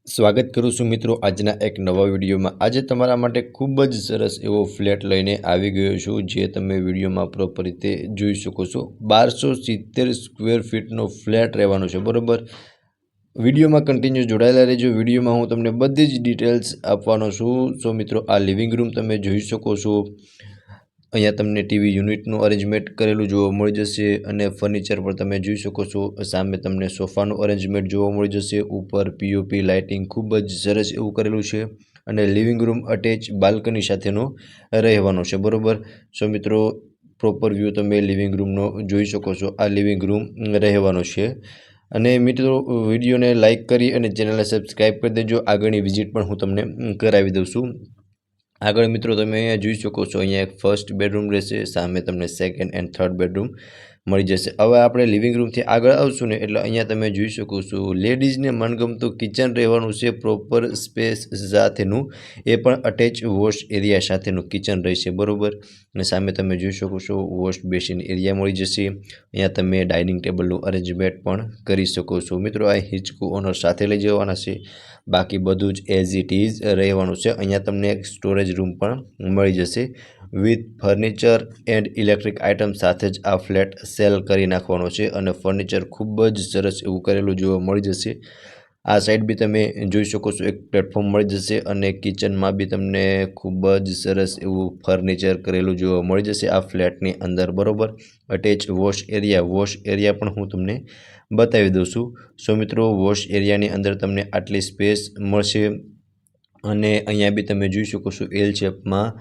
સ્વાગત કરું છું મિત્રો આજના એક નવા વિડીયોમાં। આજે તમારા માટે ખૂબ જ સરસ એવો ફ્લેટ લઈને આવી ગયો છું, જે તમે વિડીયોમાં પ્રોપર રીતે જોઈ શકો છો। 1270 સ્ક્વેર ફીટનો ફ્લેટ રહેવાનો છે, બરોબર। વિડીયોમાં કન્ટિન્યુ જોડાયેલા રહેજો। વિડીયોમાં હું તમને બધી જ ડિટેલ્સ આપવાનો છું। સો મિત્રો, આ લિવિંગ રૂમ તમે જોઈ શકો છો। અહીંયા તમને ટીવી યુનિટનું અરેન્જમેન્ટ કરેલું જોવા મળી જશે અને ફર્નિચર પર તમે જોઈ શકો છો। સામે તમને સોફાનું અરેન્જમેન્ટ જોવા મળી જશે। ઉપર પીઓપી લાઇટિંગ ખૂબ જ સરસ એવું કરેલું છે અને લિવિંગ રૂમ અટેચ બાલ્કની સાથેનો રહેવાનો છે, બરોબર। સો મિત્રો, પ્રોપર વ્યૂ તમે લિવિંગ રૂમનો જોઈ શકો છો। આ લિવિંગ રૂમ રહેવાનો છે અને મિત્રો, વિડીયોને લાઇક કરી અને ચેનલને સબસ્ક્રાઈબ કરી દેજો। આગળની વિઝિટ પણ હું તમને કરાવી દઉં છું। આગળ મિત્રો તમે અહીંયા જોઈ શકો છો, અહીંયા એક ફર્સ્ટ બેડરૂમ રહેશે, સામે તમને સેકન્ડ એન્ડ થર્ડ બેડરૂમ મળી જશે। હવે આપણે લિવિંગ રૂમથી આગળ આવશું ને, એટલે અહીંયા તમે જોઈ શકો છો લેડીઝને મનગમતું કિચન રહેવાનું છે, પ્રોપર સ્પેસ સાથેનું, એ પણ અટેચ વોશ એરિયા સાથેનું કિચન રહેશે, બરોબર। અને સામે તમે જોઈ શકો છો વોશ બેસિન એરિયા મળી જશે। અહીંયા તમે ડાઇનિંગ ટેબલનું અરેન્જમેન્ટ પણ કરી શકો છો। મિત્રો, આ હિંચકુ ઓનર સાથે લઈ જવાના છે, બાકી બધું જ એઝ ઇટ ઇઝ રહેવાનું છે। અહીંયા તમને એક સ્ટોરેજ રૂમ પણ મળી જશે with furniture and electric item સાથે જ આ ફ્લેટ સેલ કરી નાખવાનો છે અને ફર્નિચર ખૂબ જ સરસ એવું કરેલું જોવા મળી જશે। આ સાઈડ બી તમે જોઈ શકો છો એક પ્લેટફોર્મ મળી જશે અને કિચનમાં બી તમને ખૂબ જ સરસ એવું ફર્નિચર કરેલું જોવા મળી જશે આ ફ્લેટની અંદર, બરોબર। અટેચ વોશ એરિયા પણ હું તમને બતાવી દઉં છું। સો મિત્રો, વોશ એરિયાની અંદર તમને આટલી સ્પેસ મળશે અને અહીંયા બી તમે જોઈ શકો છો એલ શેપમાં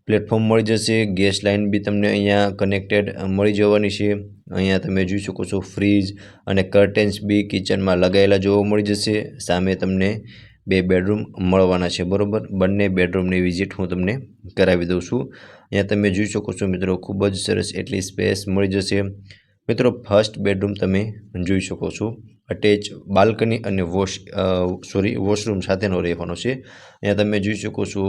પ્લેટફોર્મ મળી જશે। ગેસ લાઇન બી તમને અહીંયા કનેક્ટેડ મળી જવાની છે। અહીંયા તમે જોઈ શકો છો ફ્રીજ અને કર્ટેન્સ બી કિચનમાં લગાવેલા જોવા મળી જશે। સામે તમને 2 બેડરૂમ મળવાના છે, બરોબર। બંને બેડરૂમની વિઝિટ હું તમને કરાવી દઉં છું। અહીંયા તમે જોઈ શકો છો મિત્રો, ખૂબ જ સરસ એટલી સ્પેસ મળી જશે। મિત્રો, ફર્સ્ટ બેડરૂમ તમે જોઈ શકો છો, અટેચ બાલ્કની અને વોશરૂમ સાથેનો રહેવાનો છે। અહીંયા તમે જોઈ શકો છો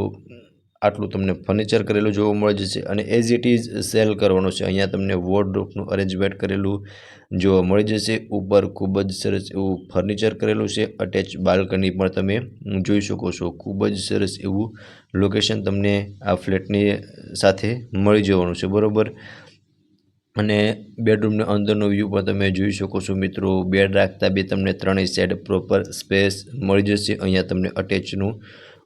આટલું તમને ફર્નિચર કરેલું જોવા મળી જશે અને એઝ ઇટ ઇઝ સેલ કરવાનો છે। અહીંયા તમને વોર્ડરોબનું અરેન્જમેન્ટ કરેલું જોવા મળી જશે। ઉપર ખૂબ જ સરસ એવું ફર્નિચર કરેલું છે। અટેચ બાલ્કની પણ તમે જોઈ શકો છો। ખૂબ જ સરસ એવું લોકેશન તમને આ ફ્લેટની સાથે મળી જવાનું છે, બરોબર। અને બેડરૂમના અંદરનો વ્યૂ પણ તમે જોઈ શકો છો મિત્રો। બેડ રાખતા બી તમને ત્રણેય સાઈડ પ્રોપર સ્પેસ મળી જશે। અહીંયા તમને અટેચનું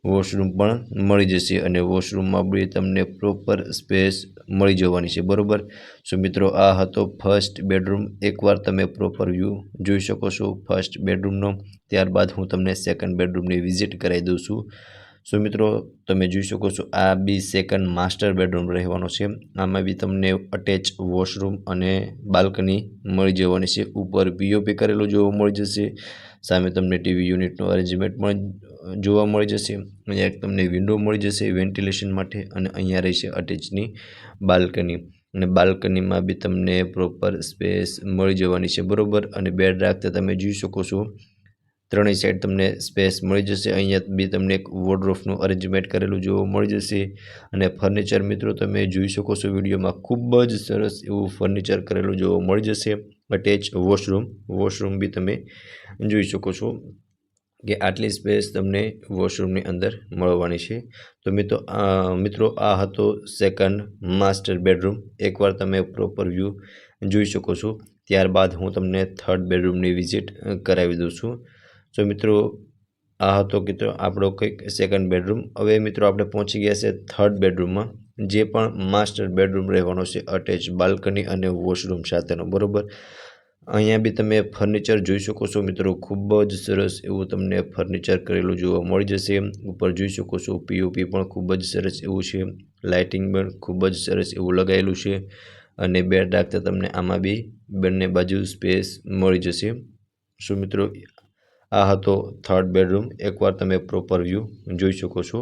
વોશરૂમ પણ મળી જશે અને વોશરૂમમાં બી તમને પ્રોપર સ્પેસ મળી જવાની છે, બરોબર। સો મિત્રો, આ હતો ફર્સ્ટ બેડરૂમ। એકવાર તમે પ્રોપર વ્યૂ જોઈ શકો છો ફર્સ્ટ બેડરૂમનો, ત્યારબાદ હું તમને સેકન્ડ બેડરૂમની વિઝિટ કરાવી દઉં છું। સો મિત્રો, તમે જોઈ શકો છો આ બી સેકન્ડ માસ્ટર બેડરૂમ રહેવાનો છે। આમાં બી તમને અટેચ વોશરૂમ અને બાલ્કની મળી જવાની છે। ઉપર પીઓપી કરેલું જોવા મળી જશે। સામે તમને ટીવી યુનિટનું અરેન્જમેન્ટ પણ જોવા મળી જશે। અહીંયા એક તમને વિન્ડો મળી જશે વેન્ટિલેશન માટે અને અહીંયા રહેશે અટેચની બાલ્કની અને બાલ્કનીમાં બી તમને પ્રોપર સ્પેસ મળી જવાની છે, બરોબર। અને બેડ રાખતા તમે જોઈ શકો છો ત્રણેય સાઈડ તમને સ્પેસ મળી જશે। અહીંયા બી તમને એક વોર્ડરોબનું અરેન્જમેન્ટ કરેલું જોવા મળી જશે અને ફર્નિચર મિત્રો તમે જોઈ શકો છો વિડીયોમાં, ખૂબ જ સરસ એવું ફર્નિચર કરેલું જોવા મળી જશે। અટેચ વોશરૂમ બી તમે જોઈ શકો છો કે આટલી સ્પેસ તમને વોશરૂમની અંદર મળવાની છે। તો મિત્રો, આ હતો સેકન્ડ માસ્ટર બેડરૂમ। એકવાર તમે પ્રોપર વ્યૂ જોઈ શકો છો, ત્યારબાદ હું તમને થર્ડ બેડરૂમની વિઝિટ કરાવી દઉં છું। તો મિત્રો, આ હતો કે આપણો કંઈક સેકન્ડ બેડરૂમ। હવે મિત્રો, આપણે પહોંચી ગયા છે થર્ડ બેડરૂમમાં, જે પણ માસ્ટર બેડરૂમ રહેવાનો છે, અટેચ બાલ્કની અને વોશરૂમ સાથેનો, બરોબર। અહીંયા બી તમે ફર્નિચર જોઈ શકો છો મિત્રો, ખૂબ જ સરસ એવું તમને ફર્નિચર કરેલું જોવા મળી જશે। ઉપર જોઈ શકો છો પીઓપી પણ ખૂબ જ સરસ એવું છે, લાઇટિંગ પણ ખૂબ જ સરસ એવું લગાવેલું છે અને બેડ રાખતા તમને આમાં બી બંને બાજુ સ્પેસ મળી જશે। શું મિત્રો, આ હતો થર્ડ બેડરૂમ। એકવાર તમે પ્રોપર વ્યૂ જોઈ શકો છો।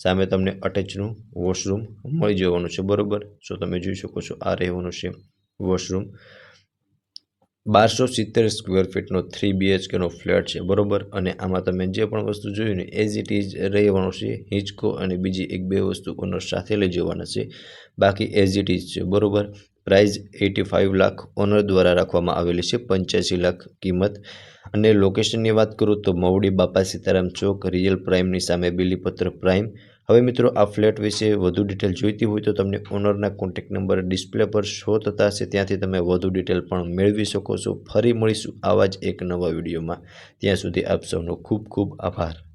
સામે તમને અટેચનું વોશરૂમ મળી જવાનું છે, બરોબર। સો તમે જોઈ શકો છો આ રહેવાનું છે વોશરૂમ। 1270 સ્ક્વેર ફીટનો 3 BHKનો ફ્લેટ છે, બરોબર। અને આમાં તમે જે પણ વસ્તુ જોયું ને એઝ ઇટ ઇઝ રહેવાનું છે। હિંચકો અને બીજી 1-2 વસ્તુ ઓનર સાથે લઈ જવાના છે, બાકી એઝ ઇટ ઇઝ છે, બરોબર। પ્રાઇસ 85 લાખ ઓનર દ્વારા રાખવામાં આવેલી છે, 85 લાખ કિંમત। અને લોકેશનની વાત કરું તો મવડી બાપા સીતારામ ચોક, રિયલ પ્રાઇમની સામે બિલીપત્ર પ્રાઇમ. હવે મિત્રો આ ફ્લેટ વિશે વધુ ડિટેલ જોઈતી હોય તો તમને ઓનરના કોન્ટેક્ટ નંબર ડિસ્પ્લે પર શો થતા હશે, ત્યાંથી તમે વધુ ડિટેલ પણ મેળવી શકો છો. ફરી મળીશું આવા જ એક નવા વિડીયોમાં. ત્યાં સુધી આપ સૌનો ખૂબ ખૂબ આભાર.